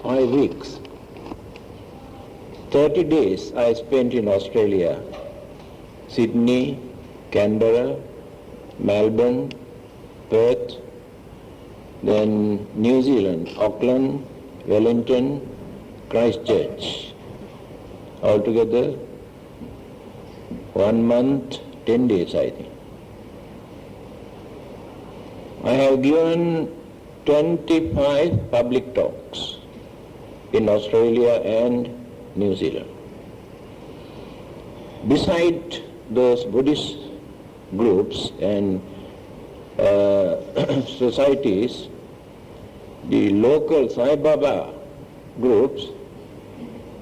5 weeks. 30 days I spent in Australia, Sydney, Canberra, Melbourne, Perth, then New Zealand, Auckland, Wellington, Christchurch. Altogether 1 month, 10 days I think. I have given 25 public talks in Australia and New Zealand. Beside those Buddhist groups and societies, the local Sai Baba groups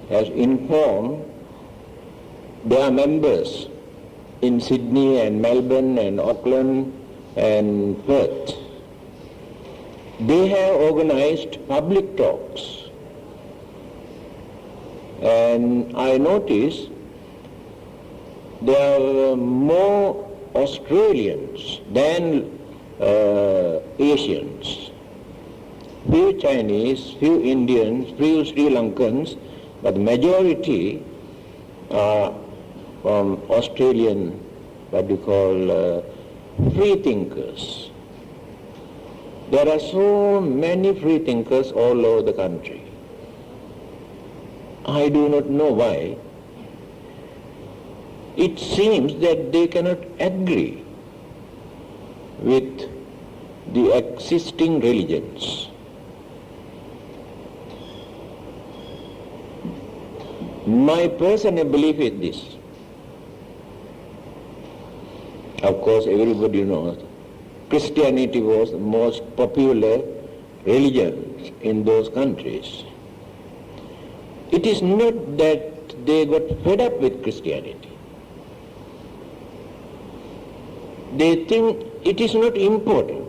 has informed their members in Sydney and Melbourne and Auckland and Perth. They have organized public talks, and I noticed there are more Australians than Asians. Few Chinese, few Indians, few Sri Lankans, but the majority are from Australian, what we call free thinkers. There are so many free thinkers all over the country. I do not know why. It seems that they cannot agree with the existing religions. My personal belief is this. Of course, everybody knows Christianity was the most popular religion in those countries. It is not that they got fed up with Christianity. They think it is not important.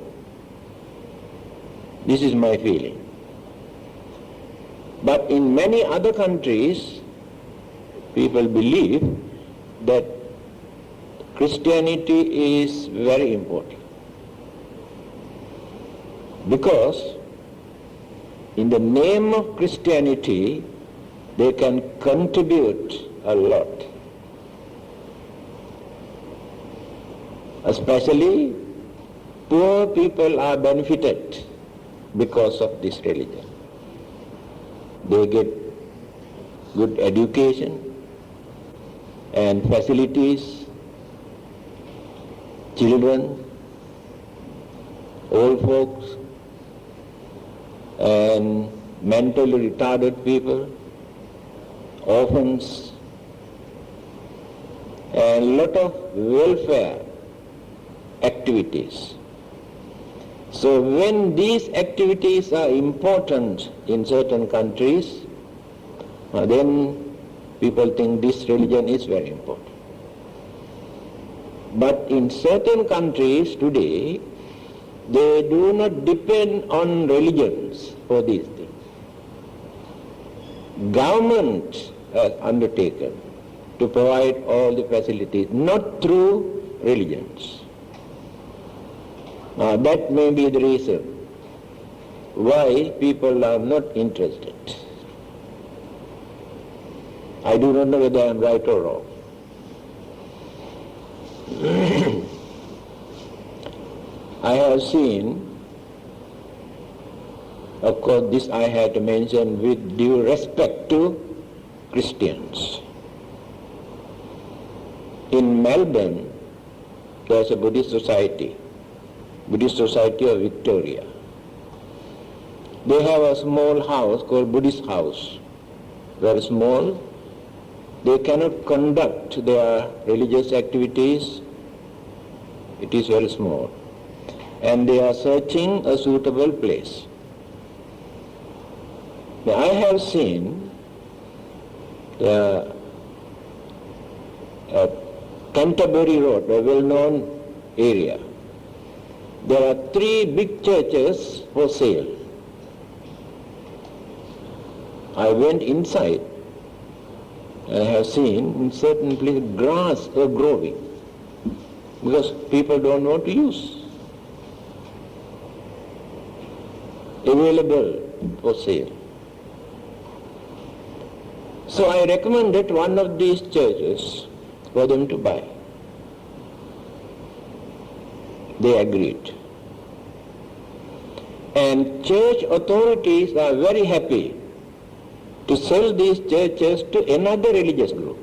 This is my feeling. But in many other countries, people believe that Christianity is very important. Because in the name of Christianity, they can contribute a lot. Especially poor people are benefited because of this religion. They get good education and facilities, children, old folks, and mentally retarded people, orphans, and a lot of welfare activities. So when these activities are important in certain countries, then people think this religion is very important. But in certain countries today, they do not depend on religions for these things. Government has undertaken to provide all the facilities, not through religions. That may be the reason why people are not interested. I do not know whether I am right or wrong. I have seen, of course this I had to mention with due respect to Christians. In Melbourne, there is a Buddhist Society of Victoria. They have a small house called Buddhist House, very small. They cannot conduct their religious activities. It is very small. And they are searching a suitable place. Now, I have seen Canterbury Road, a well-known area. There are 3 big churches for sale. I went inside and I have seen in certain places grass are growing because people don't want to use. Available for sale. So I recommended one of these churches for them to buy. They agreed. And church authorities are very happy to sell these churches to another religious group.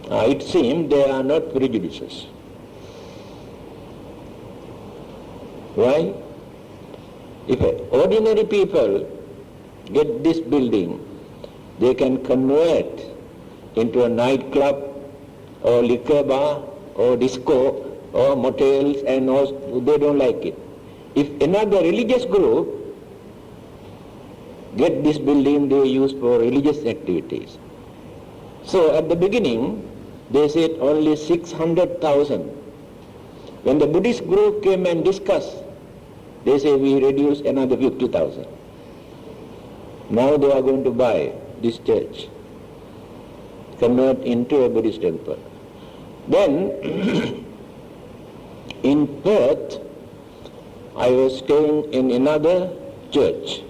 It seems they are not prejudiced. Why? If ordinary people get this building, they can convert into a nightclub or liquor bar or disco or motels, and they don't like it. If another religious group get this building, they use for religious activities. So at the beginning, they said only 600,000. When the Buddhist group came and discussed, they say we reduce another 50,000. Now they are going to buy this church, convert into a Buddhist temple. Then in Perth, I was staying in another church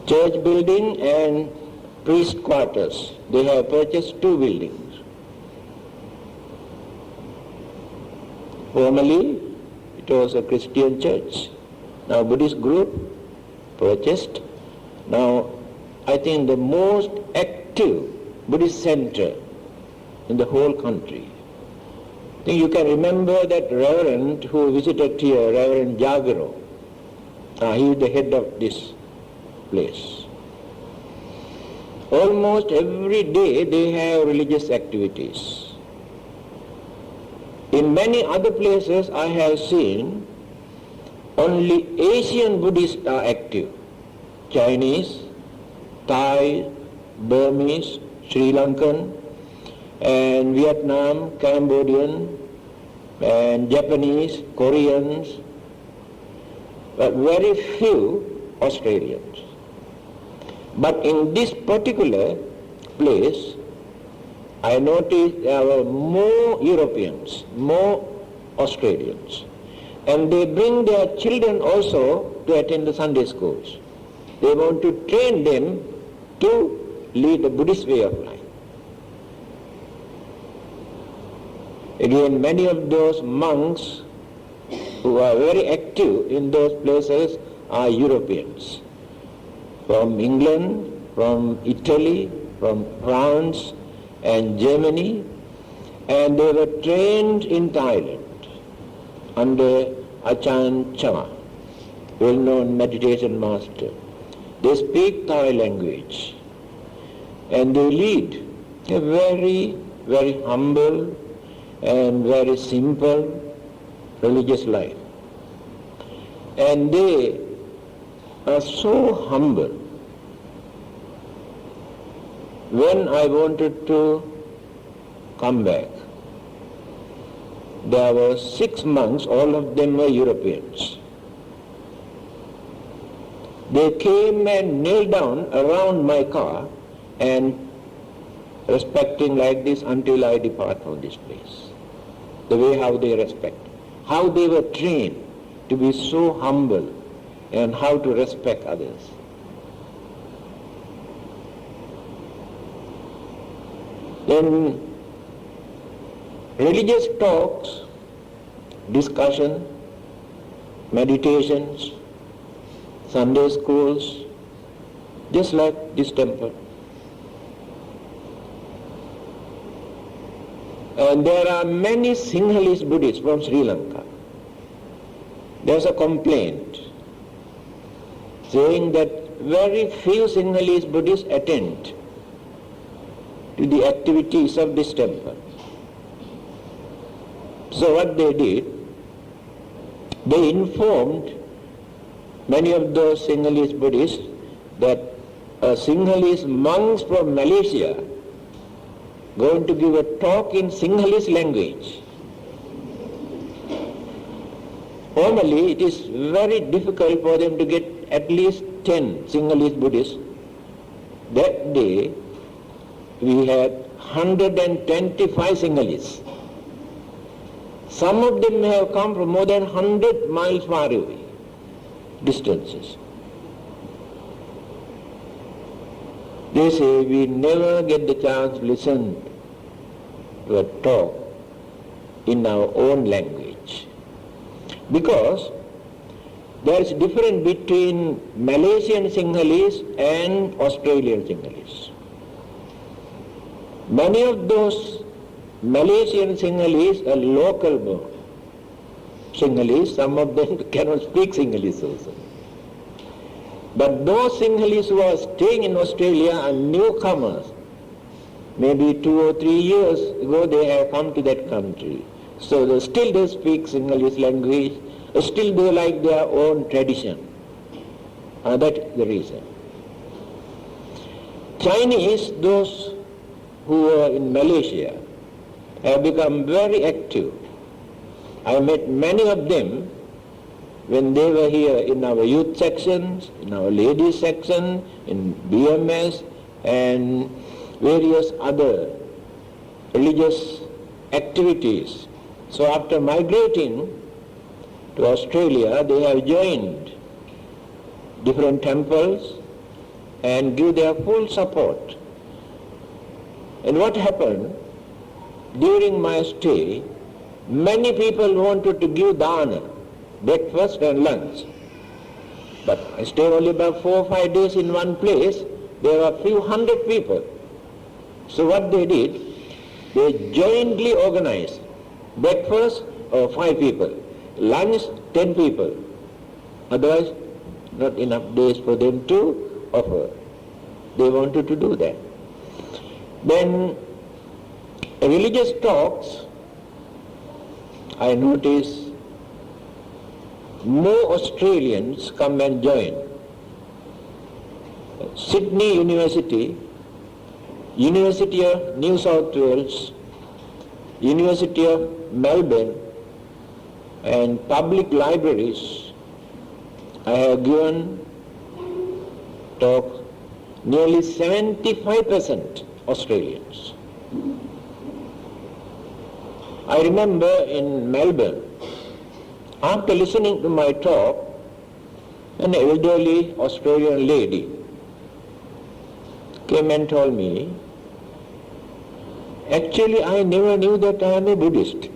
building and priest quarters. They have purchased two buildings. Formerly, it was a Christian church. Now Buddhist group purchased. Now I think the most active Buddhist center in the whole country. I think you can remember that Reverend who visited here, Reverend Jagaro. He is the head of this place. Almost every day they have religious activities. In many other places I have seen only Asian Buddhists are active. Chinese, Thai, Burmese, Sri Lankan, and Vietnam, Cambodian, and Japanese, Koreans, but very few Australians. But in this particular place, I noticed there were more Europeans, more Australians, and they bring their children also to attend the Sunday schools. They want to train them to lead the Buddhist way of life. Again, many of those monks who are very active in those places are Europeans, from England, from Italy, from France and Germany, and they were trained in Thailand under Ajahn Chah, well-known meditation master. They speak Thai language and they lead a very, very humble and very simple religious life. And they are so humble. When I wanted to come back, there were 6 monks, all of them were Europeans. They came and knelt down around my car and respecting like this until I depart from this place. The way how they respect, how they were trained to be so humble and how to respect others. Then religious talks, discussion, meditations, Sunday schools, just like this temple. And there are many Sinhalese Buddhists from Sri Lanka. There's a complaint saying that very few Sinhalese Buddhists attend to the activities of this temple. So what they did, they informed many of those Sinhalese Buddhists that Sinhalese monks from Malaysia going to give a talk in Sinhalese language. Normally it is very difficult for them to get at least 10 Sinhalese Buddhists. That day we had 125 Sinhalese. Some of them have come from more than 100 miles far away distances. They say we never get the chance to listen to a talk in our own language, because there is a difference between Malaysian Sinhalese and Australian Sinhalese. Many of those Malaysian Sinhalese are local born Sinhalese, some of them cannot speak Sinhalese also. But those Sinhalese who are staying in Australia are newcomers. Maybe 2 or 3 years ago they have come to that country. So they still speak Sinhalese language, still they like their own tradition. That is the reason. Chinese, those who are in Malaysia, have become very active. I met many of them when they were here in our youth sections, in our ladies section, in BMS and various other religious activities. So after migrating to Australia, they have joined different temples and give their full support. And what happened, during my stay, many people wanted to give dana, breakfast and lunch. But I stayed only about 4 or 5 days in one place. There were a few hundred people. So what they did, they jointly organized breakfast of 5 people, lunch 10 people. Otherwise, not enough days for them to offer. They wanted to do that. Then religious talks, I notice more Australians come and join. Sydney University, University of New South Wales, University of Melbourne, and public libraries, I have given talks, nearly 75% Australians. I remember in Melbourne, after listening to my talk, an elderly Australian lady came and told me, actually I never knew that I am a Buddhist.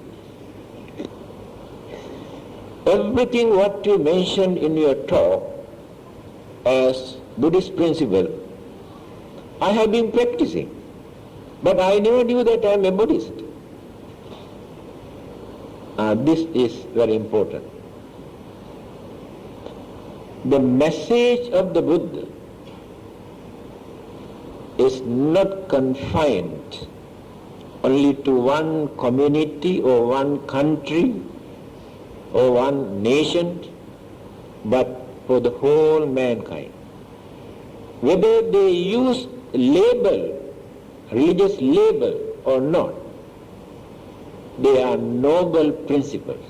Everything what you mentioned in your talk as Buddhist principle, I have been practicing, but I never knew that I am a Buddhist. This is very important. The message of the Buddha is not confined only to one community or one country or one nation, but for the whole mankind. Whether they use label, religious label or not, they are noble principles.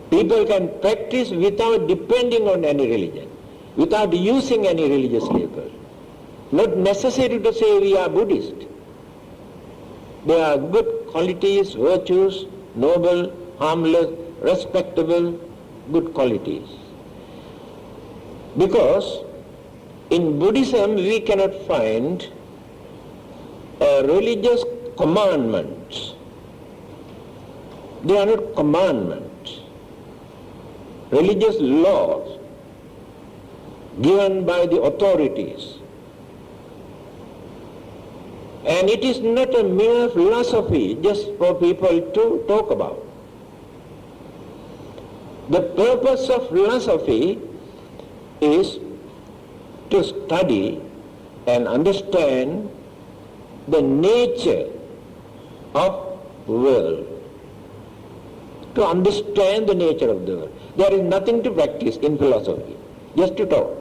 People can practice without depending on any religion, without using any religious label. Not necessary to say we are Buddhist. There are good qualities, virtues, noble, harmless, respectable, good qualities. Because in Buddhism we cannot find religious commandments. They are not commandments. Religious laws given by the authorities. And it is not a mere philosophy just for people to talk about. The purpose of philosophy is to study and understand the nature of the world. To understand the nature of the world. There is nothing to practice in philosophy, just to talk.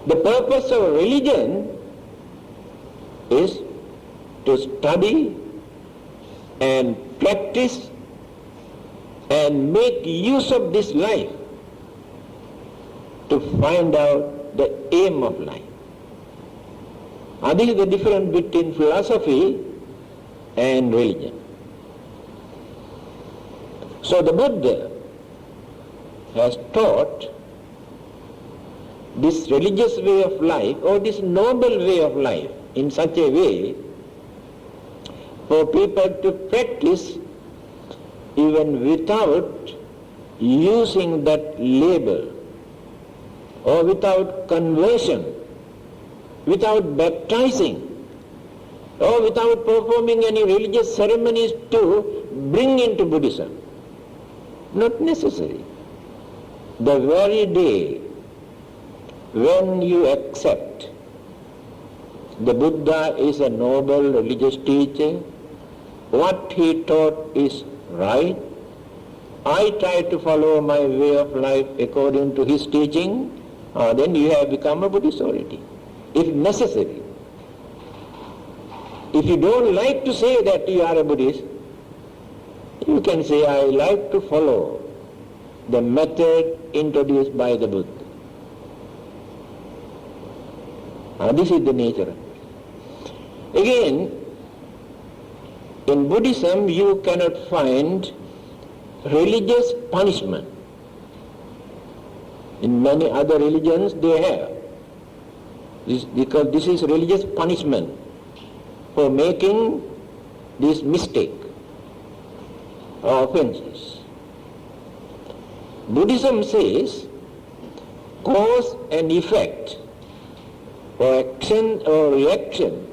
The purpose of religion is to study and practice and make use of this life to find out the aim of life. And this is the difference between philosophy and religion. So the Buddha has taught this religious way of life or this noble way of life in such a way for people to practice even without using that label or without conversion, without baptizing or without performing any religious ceremonies to bring into Buddhism. Not necessary. The very day when you accept the Buddha is a noble religious teacher, what he taught is right, I try to follow my way of life according to his teaching, then you have become a Buddhist already, if necessary. If you don't like to say that you are a Buddhist, you can say, I like to follow the method introduced by the Buddha. This is the nature of it. Again, in Buddhism you cannot find religious punishment. In many other religions they have. Because this is religious punishment for making this mistake or offenses. Buddhism says cause and effect or action or reaction